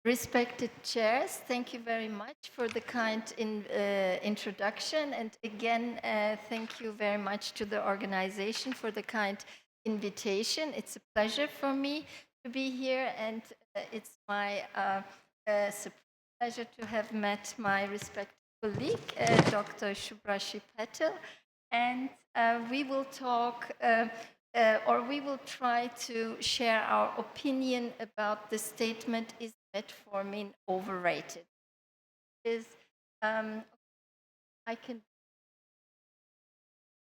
Respected chairs, thank you very much for the kind introduction. And again, thank you very much to the organization for the kind invitation. It's a pleasure for me to be here, and it's my pleasure to have met my respected colleague, Dr. Subhrashi Patel. And we will talk or we will try to share our opinion about the statement, is metformin overrated? Is I can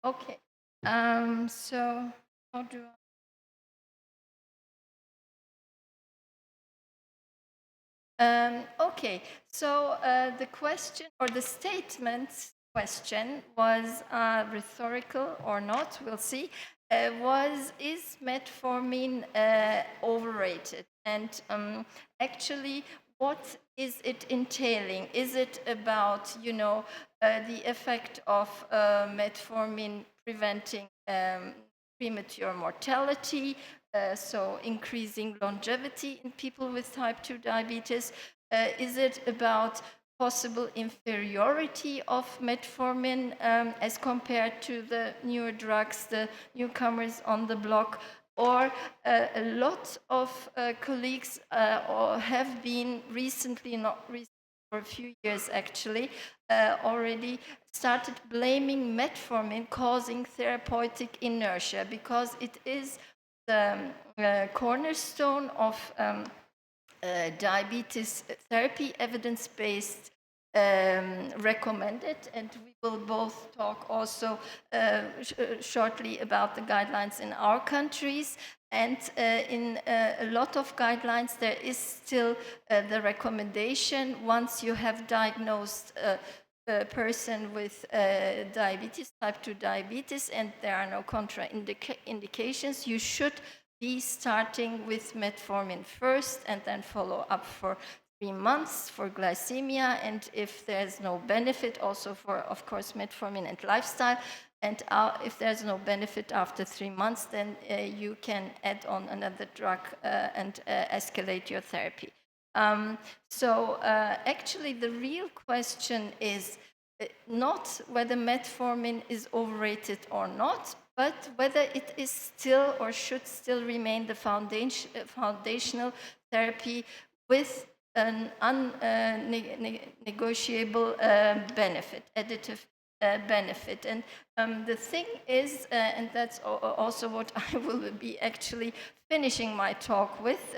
okay. So how do okay. So the question or the statement question was rhetorical or not? We'll see. Is metformin overrated? And actually, what is it entailing? Is it about, the effect of metformin preventing premature mortality, so increasing longevity in people with type 2 diabetes? Is it about possible inferiority of metformin as compared to the newer drugs, the newcomers on the block? Or a lot of colleagues have been recently, not recently, for a few years actually, already started blaming metformin causing therapeutic inertia, because it is the cornerstone of diabetes therapy, evidence-based, recommended, and we will both talk also shortly about the guidelines in our countries. And in a lot of guidelines, there is still the recommendation, once you have diagnosed a person with diabetes, type 2 diabetes, and there are no contraindications, you should be starting with metformin first and then follow up for 3 months for glycemia, and if there's no benefit, also for, of course, metformin and lifestyle. And if there's no benefit after 3 months, then you can add on another drug and escalate your therapy. So actually, the real question is not whether metformin is overrated or not, but whether it is still or should still remain the foundational therapy with an unnegotiable benefit, additive benefit. And the thing is, and that's also what I will be actually finishing my talk with,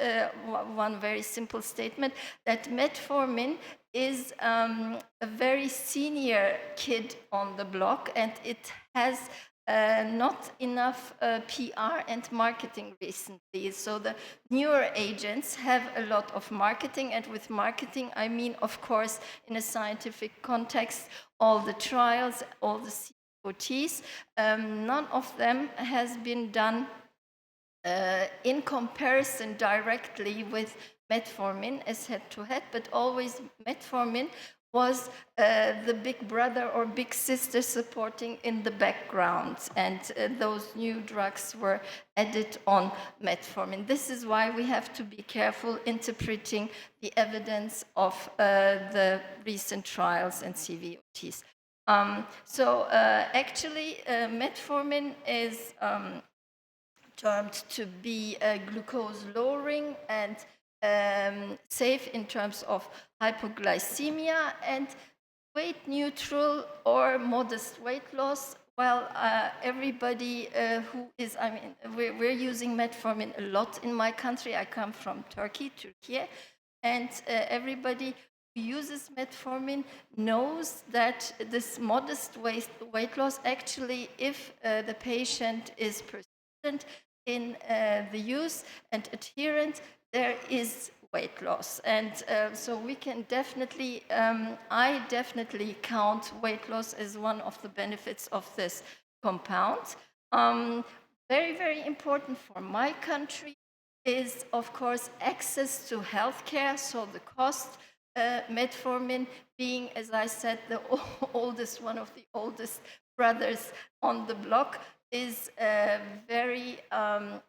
one very simple statement, that metformin is a very senior kid on the block, and it has not enough PR and marketing recently. So the newer agents have a lot of marketing, and with marketing, I mean, of course, in a scientific context, all the trials, all the COTs, none of them has been done in comparison directly with metformin as head-to-head, but always metformin was the big brother or big sister supporting in the background, and those new drugs were added on metformin. This is why we have to be careful interpreting the evidence of the recent trials and CVOTs. Actually, metformin is termed to be glucose lowering and safe in terms of hypoglycemia and weight neutral or modest weight loss. Well, everybody who is, we're using metformin a lot in my country. I come from Turkey, and everybody who uses metformin knows that this modest weight loss, actually, if the patient is persistent in the use and adherent, there is weight loss. And so we can definitely, I definitely count weight loss as one of the benefits of this compound. Very, very important for my country is, of course, access to healthcare, so the cost, metformin being, as I said, the oldest, one of the oldest brothers on the block, is very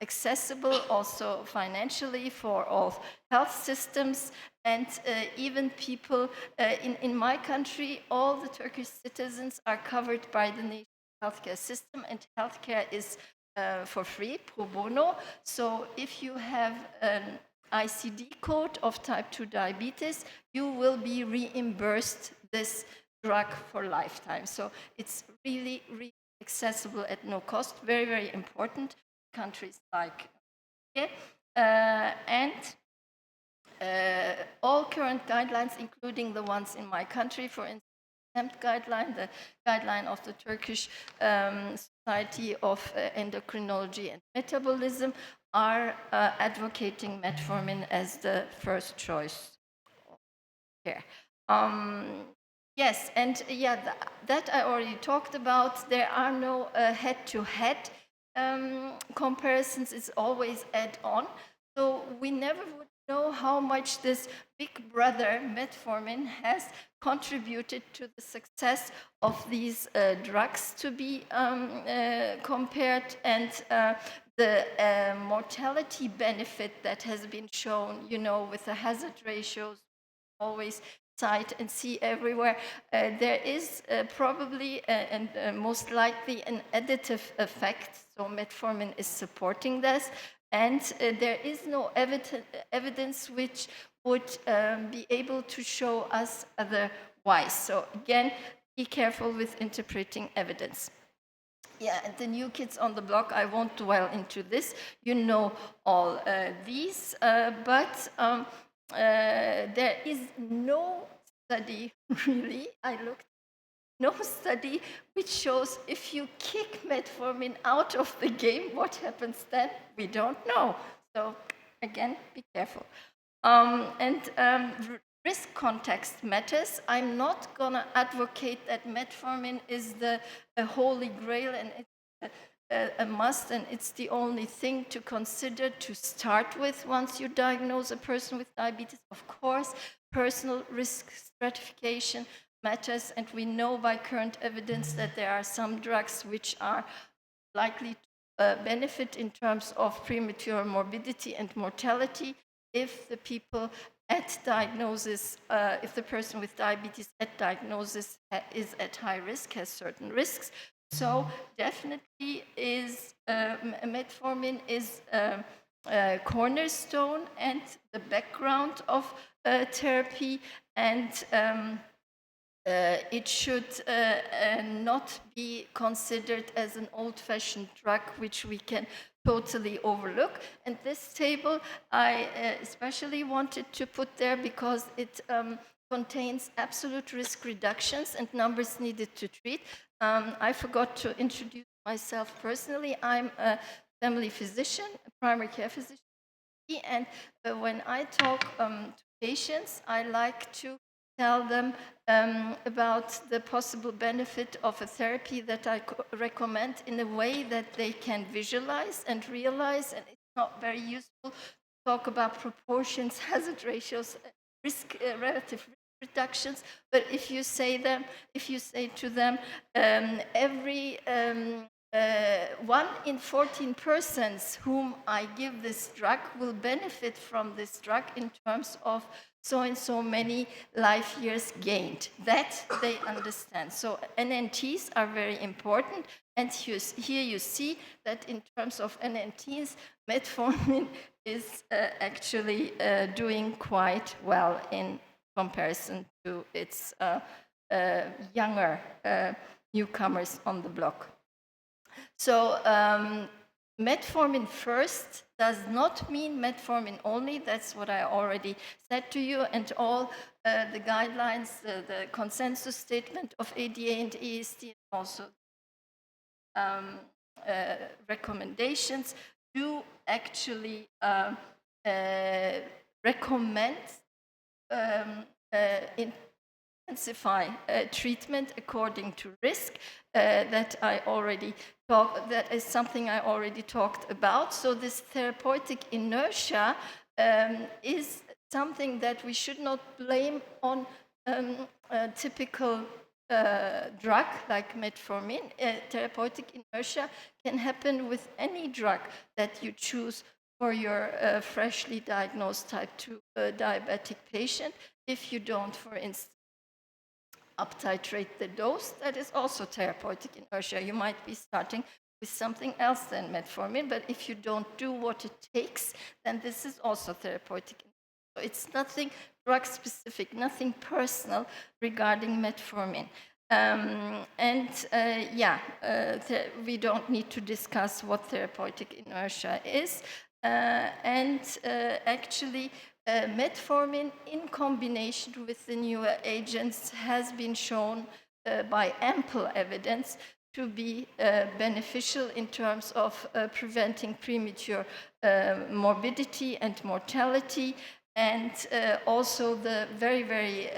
accessible also financially for all health systems, and even people in my country, all the Turkish citizens are covered by the national healthcare system, and healthcare is for free, pro bono. So if you have an ICD code of type 2 diabetes, you will be reimbursed this drug for lifetime. So it's really, really accessible at no cost. Very, very important in countries like and all current guidelines, including the ones in my country, for instance, guideline, the guideline of the Turkish Society of Endocrinology and Metabolism, are advocating metformin as the first choice here. Yes, and that I already talked about. There are no head-to-head comparisons. It's always add-on. So we never would know how much this big brother metformin has contributed to the success of these drugs to be compared, and the mortality benefit that has been shown, with the hazard ratios always cite and see everywhere. There is probably and most likely an additive effect, so metformin is supporting this, and there is no evidence which would be able to show us otherwise. So again, be careful with interpreting evidence. Yeah, and the new kids on the block, I won't dwell into this. You know all these, but there is no study, really, no study which shows if you kick metformin out of the game, what happens then? We don't know. So again, be careful. Risk context matters. I'm not going to advocate that metformin is the holy grail and it's a must and it's the only thing to consider to start with once you diagnose a person with diabetes. Of course, personal risk stratification matters, and we know by current evidence that there are some drugs which are likely to benefit in terms of premature morbidity and mortality if the people at diagnosis, if the person with diabetes at diagnosis is at high risk, has certain risks. So definitely is metformin is a cornerstone and the background of therapy, and it should not be considered as an old-fashioned drug which we can totally overlook. And this table I especially wanted to put there because it contains absolute risk reductions and numbers needed to treat. I forgot to introduce myself personally. I'm a family physician, a primary care physician, and when I talk to patients, I like to tell them about the possible benefit of a therapy that I recommend in a way that they can visualize and realize, and it's not very useful to talk about proportions, hazard ratios, relative risk reductions, but if you say to them, every 1 in 14 persons whom I give this drug will benefit from this drug in terms of so and so many life years gained. That they understand. So NNTs are very important, and here you see that in terms of NNTs, metformin is actually doing quite well in comparison to its younger newcomers on the block. So metformin first does not mean metformin only. That's what I already said to you. And all the guidelines, the consensus statement of ADA and EST, and also recommendations do actually recommend intensify treatment according to risk. That is something I already talked about. So this therapeutic inertia is something that we should not blame on typical drug like metformin. Therapeutic inertia can happen with any drug that you choose for your freshly diagnosed type 2 diabetic patient. If you don't, for instance, uptitrate the dose, that is also therapeutic inertia. You might be starting with something else than metformin, but if you don't do what it takes, then this is also therapeutic inertia. So it's nothing drug-specific, nothing personal regarding metformin. We don't need to discuss what therapeutic inertia is. Actually, metformin in combination with the newer agents has been shown by ample evidence to be beneficial in terms of preventing premature morbidity and mortality, and also the very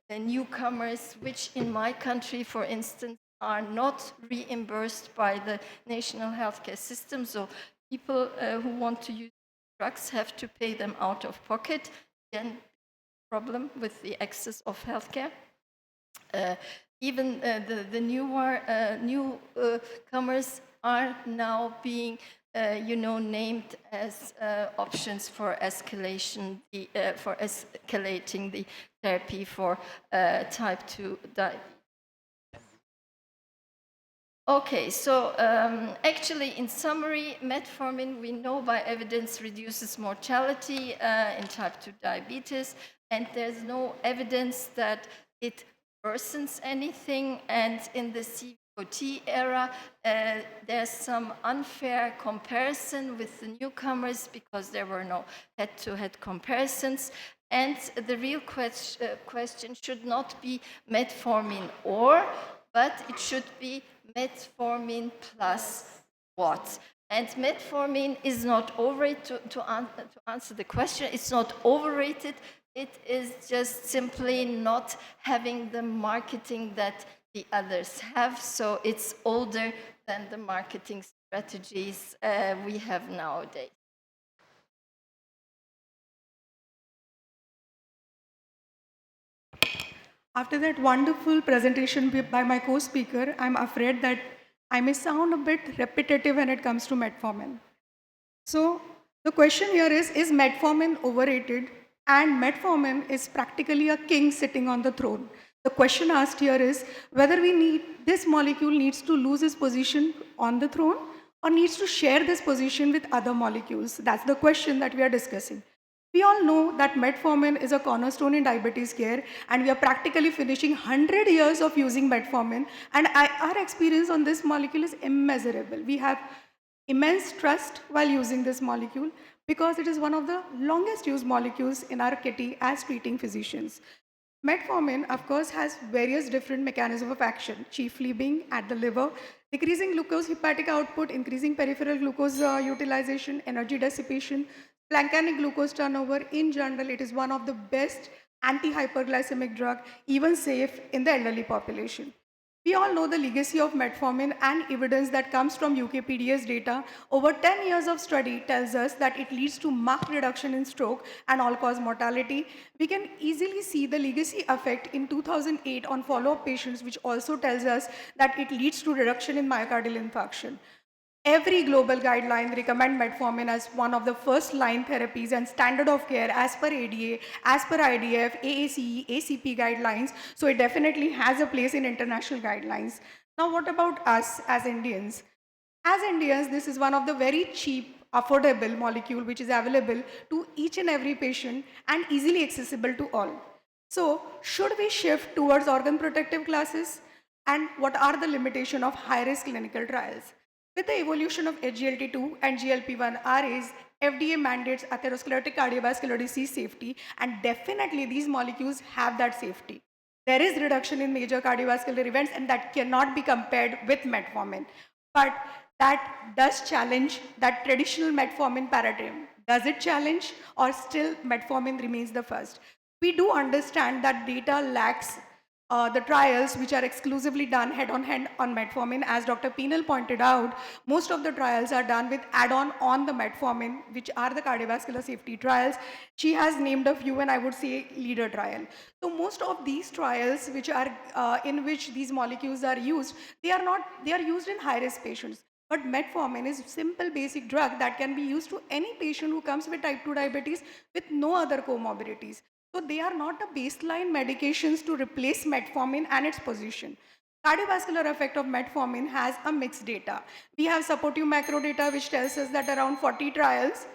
newcomers, which in my country, for instance, are not reimbursed by the national healthcare system. So people who want to use drugs have to pay them out of pocket. Again, problem with the access of healthcare. Even the newcomers are now being named as options for escalating the therapy for type 2 diabetes. Okay, so actually, in summary, metformin, we know by evidence, reduces mortality in type 2 diabetes, and there's no evidence that it worsens anything. And in the CVOT era, there's some unfair comparison with the newcomers because there were no head-to-head comparisons. And the real question should not be metformin but it should be metformin plus what? And metformin is not overrated. To answer the question, it's not overrated. It is just simply not having the marketing that the others have. So it's older than the marketing strategies we have nowadays. After that wonderful presentation by my co-speaker, I'm afraid that I may sound a bit repetitive when it comes to metformin. So the question here is metformin overrated? And metformin is practically a king sitting on the throne. The question asked here is whether this molecule needs to lose its position on the throne or needs to share this position with other molecules. That's the question that we are discussing. We all know that metformin is a cornerstone in diabetes care, and we are practically finishing 100 years of using metformin, and our experience on this molecule is immeasurable. We have immense trust while using this molecule because it is one of the longest used molecules in our kitty as treating physicians. Metformin, of course, has various different mechanisms of action, chiefly being at the liver, decreasing glucose hepatic output, increasing peripheral glucose utilization, energy dissipation, Plancanic glucose turnover. In general, it is one of the best anti-hyperglycemic drug, even safe in the elderly population. We all know the legacy of metformin and evidence that comes from UKPDS data. Over 10 years of study tells us that it leads to marked reduction in stroke and all-cause mortality. We can easily see the legacy effect in 2008 on follow-up patients, which also tells us that it leads to reduction in myocardial infarction. Every global guideline recommend metformin as one of the first line therapies and standard of care as per ADA, as per IDF, AACE, ACP guidelines. So it definitely has a place in international guidelines. Now what about us as Indians? As Indians, this is one of the very cheap, affordable molecule which is available to each and every patient and easily accessible to all. So should we shift towards organ protective classes? And what are the limitations of high-risk clinical trials? With the evolution of SGLT2 and GLP-1 RAs, FDA mandates atherosclerotic cardiovascular disease safety, and definitely these molecules have that safety. There is reduction in major cardiovascular events, and that cannot be compared with metformin. But that does challenge that traditional metformin paradigm. Does it challenge, or still metformin remains the first? We do understand that data lacks the trials which are exclusively done head on metformin. As Dr. Penal pointed out, most of the trials are done with add-on on the metformin, which are the cardiovascular safety trials. She has named a few, and I would say leader trial. So most of these trials, which are in which these molecules are used, they are used in high-risk patients. But metformin is a simple basic drug that can be used to any patient who comes with type 2 diabetes with no other comorbidities. So they are not a baseline medications to replace metformin and its position. Cardiovascular effect of metformin has a mixed data. We have supportive macro data which tells us that around 40 trials,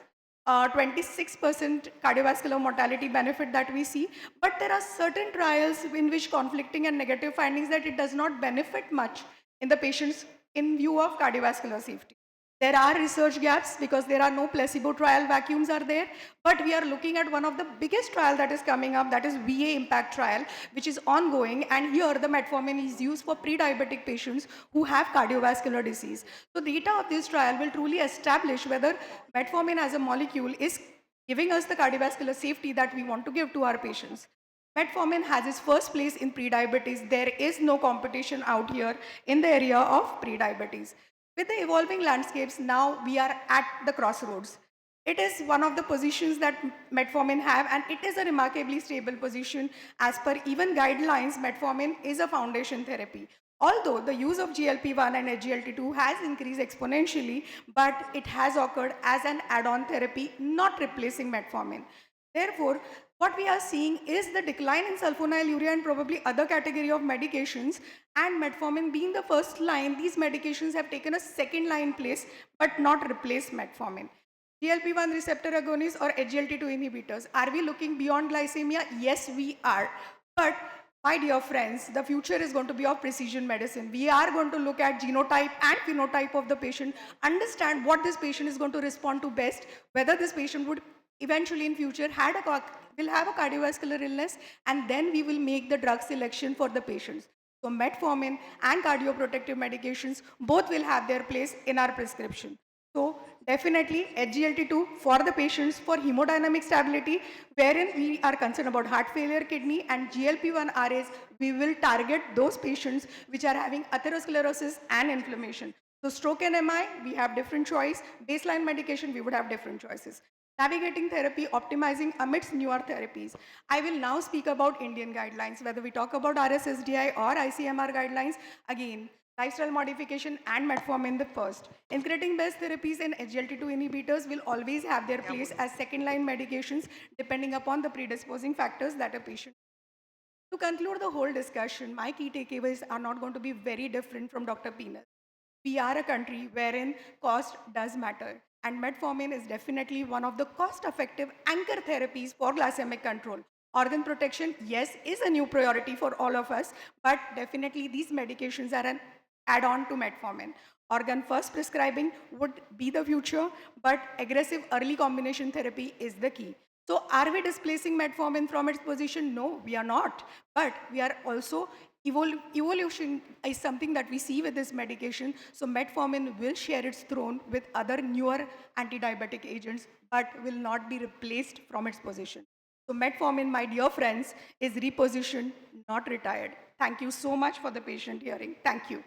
26% cardiovascular mortality benefit that we see, but there are certain trials in which conflicting and negative findings that it does not benefit much in the patients in view of cardiovascular safety. There are research gaps because there are no placebo trial vacuums are there, but we are looking at one of the biggest trial that is coming up, that is VA impact trial, which is ongoing, and here the metformin is used for pre-diabetic patients who have cardiovascular disease. So data of this trial will truly establish whether metformin as a molecule is giving us the cardiovascular safety that we want to give to our patients. Metformin has its first place in prediabetes. There is no competition out here in the area of prediabetes. With the evolving landscapes, now we are at the crossroads. It is one of the positions that metformin have, and it is a remarkably stable position. As per even guidelines, metformin is a foundation therapy. Although the use of GLP-1 and SGLT2 has increased exponentially, but it has occurred as an add-on therapy, not replacing metformin. Therefore, what we are seeing is the decline in sulfonylurea and probably other category of medications, and metformin being the first line, these medications have taken a second line place but not replaced metformin. GLP-1 receptor agonists or SGLT2 inhibitors. Are we looking beyond glycemia? Yes, we are. But my dear friends, the future is going to be of precision medicine. We are going to look at genotype and phenotype of the patient, understand what this patient is going to respond to best, whether this patient would eventually in future will have a cardiovascular illness, and then we will make the drug selection for the patients. So metformin and cardioprotective medications both will have their place in our prescription. So definitely SGLT2 for the patients for hemodynamic stability, wherein we are concerned about heart failure, kidney, and GLP-1 RAs, we will target those patients which are having atherosclerosis and inflammation. So stroke and MI, we have different choice. Baseline medication, we would have different choices. Navigating therapy, optimizing amidst newer therapies. I will now speak about Indian guidelines, whether we talk about RSSDI or ICMR guidelines. Again, lifestyle modification and metformin the first. Incretin-based therapies and SGLT2 inhibitors will always have their place as second-line medications depending upon the predisposing factors that a patient. To conclude the whole discussion, my key takeaways are not going to be very different from Dr. Penal. We are a country wherein cost does matter, and metformin is definitely one of the cost-effective anchor therapies for glycemic control. Organ protection, yes, is a new priority for all of us, but definitely these medications are an add-on to metformin. Organ first prescribing would be the future, but aggressive early combination therapy is the key. So are we displacing metformin from its position? No, we are not. But we are also evolution is something that we see with this medication. So metformin will share its throne with other newer anti-diabetic agents, but will not be replaced from its position. So metformin, my dear friends, is repositioned, not retired. Thank you so much for the patient hearing. Thank you.